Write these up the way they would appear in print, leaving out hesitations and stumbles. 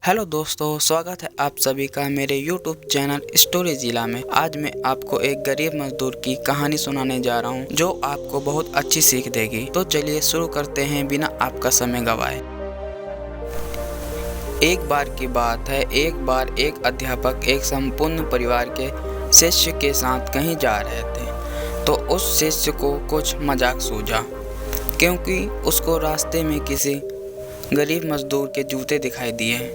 Hello दोस्तों, स्वागत है आप सभी का मेरे YouTube चैनल स्टोरी जिला में। आज मैं आपको एक गरीब मजदूर की कहानी सुनाने जा रहा हूं, जो आपको बहुत अच्छी सीख देगी। तो चलिए शुरू करते हैं बिना आपका समय गवाए। एक बार की बात है, एक बार एक अध्यापक एक संपूर्ण परिवार के शिष्य के साथ कहीं जा रहे थे। तो उस शिष्य को कुछ मजाक सूझा, क्योंकि उसको रास्ते में किसी गरीब मजदूर के जूते दिखाई दिए।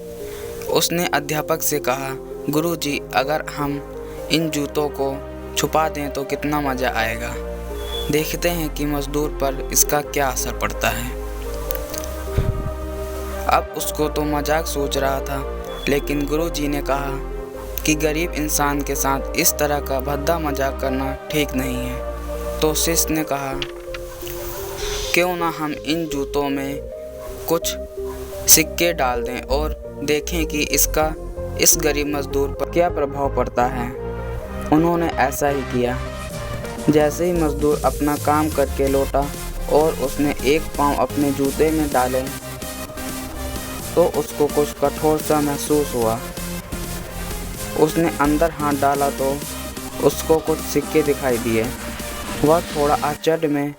उसने अध्यापक से कहा, गुरुजी, अगर हम इन जूतों को छुपा दें तो कितना मज़ा आएगा। देखते हैं कि मजदूर पर इसका क्या असर पड़ता है। अब उसको तो मजाक सोच रहा था, लेकिन गुरुजी ने कहा कि गरीब इंसान के साथ इस तरह का भद्दा मजाक करना ठीक नहीं है। तो शिष्य ने कहा, क्यों ना हम इन जूतों में कुछ सिक्के डाल दें और देखें कि इसका इस गरीब मजदूर पर क्या प्रभाव पड़ता है। उन्होंने ऐसा ही किया। जैसे ही मजदूर अपना काम करके लौटा और उसने एक पाँव अपने जूते में डाले तो उसको कुछ कठोर सा महसूस हुआ। उसने अंदर हाथ डाला तो उसको कुछ सिक्के दिखाई दिए। वह थोड़ा आश्चर्य में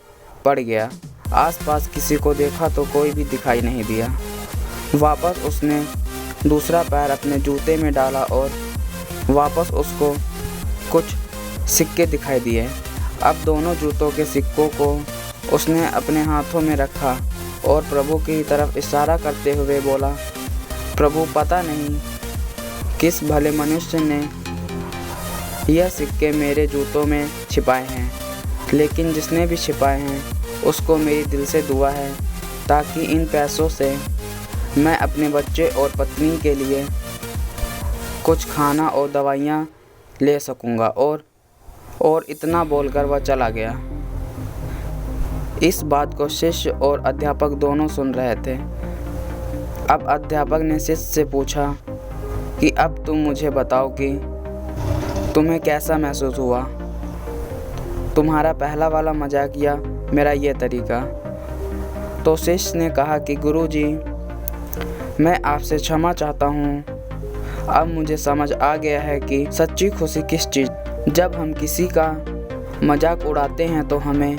पड़ गया। आसपास किसी को देखा तो कोई भी दिखाई नहीं दिया। वापस उसने दूसरा पैर अपने जूते में डाला और वापस उसको कुछ सिक्के दिखाई दिए। अब दोनों जूतों के सिक्कों को उसने अपने हाथों में रखा और प्रभु की तरफ इशारा करते हुए बोला, प्रभु, पता नहीं किस भले मनुष्य ने यह सिक्के मेरे जूतों में छिपाए हैं, लेकिन जिसने भी छिपाए हैं उसको मेरी दिल से दुआ है, ताकि इन पैसों से मैं अपने बच्चे और पत्नी के लिए कुछ खाना और दवाइयाँ ले सकूँगा। और इतना बोलकर वह चला गया। इस बात को शिष्य और अध्यापक दोनों सुन रहे थे। अब अध्यापक ने शिष्य से पूछा कि अब तुम मुझे बताओ कि तुम्हें कैसा महसूस हुआ, तुम्हारा पहला वाला मजाक या मेरा ये तरीका। तो शिष्य ने कहा कि गुरुजी, मैं आपसे क्षमा चाहता हूँ। अब मुझे समझ आ गया है कि सच्ची खुशी किस चीज़। जब हम किसी का मजाक उड़ाते हैं तो हमें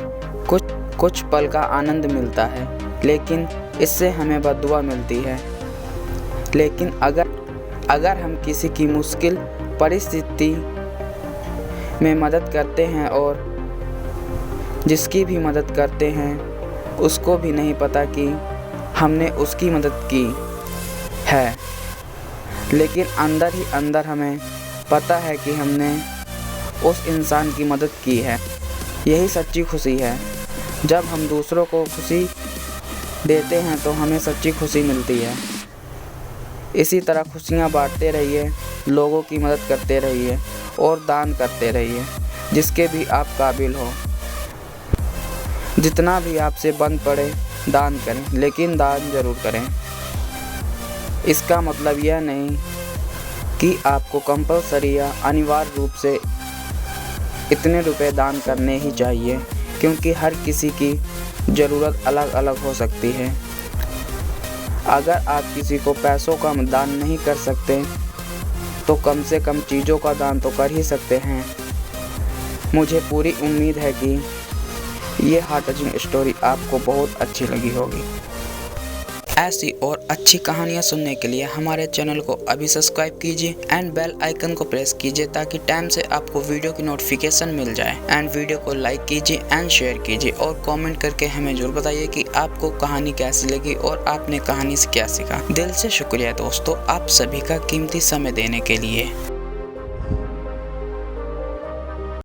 कुछ पल का आनंद मिलता है, लेकिन इससे हमें बद्दुआ मिलती है। लेकिन अगर हम किसी की मुश्किल परिस्थिति में मदद करते हैं और जिसकी भी मदद करते हैं उसको भी नहीं पता कि हमने उसकी मदद की है, लेकिन अंदर ही अंदर हमें पता है कि हमने उस इंसान की मदद की है। यही सच्ची खुशी है। जब हम दूसरों को खुशी देते हैं तो हमें सच्ची खुशी मिलती है। इसी तरह खुशियाँ बांटते रहिए, लोगों की मदद करते रहिए और दान करते रहिए, जिसके भी आप काबिल हो। जितना भी आपसे बन पड़े दान करें, लेकिन दान ज़रूर करें। इसका मतलब यह नहीं कि आपको कंपलसरी या अनिवार्य रूप से इतने रुपए दान करने ही चाहिए, क्योंकि हर किसी की ज़रूरत अलग अलग हो सकती है। अगर आप किसी को पैसों का दान नहीं कर सकते तो कम से कम चीज़ों का दान तो कर ही सकते हैं। मुझे पूरी उम्मीद है कि ये हार्ट टचिंग स्टोरी आपको बहुत अच्छी लगी होगी। ऐसी और अच्छी कहानियाँ सुनने के लिए हमारे चैनल को अभी सब्सक्राइब कीजिए एंड बेल आइकन को प्रेस कीजिए, ताकि टाइम से आपको वीडियो की नोटिफिकेशन मिल जाए। एंड वीडियो को लाइक कीजिए एंड शेयर कीजिए और कमेंट करके हमें जरूर बताइए कि आपको कहानी कैसी लगी और आपने कहानी से क्या सीखा। दिल से शुक्रिया दोस्तों, आप सभी का कीमती समय देने के लिए।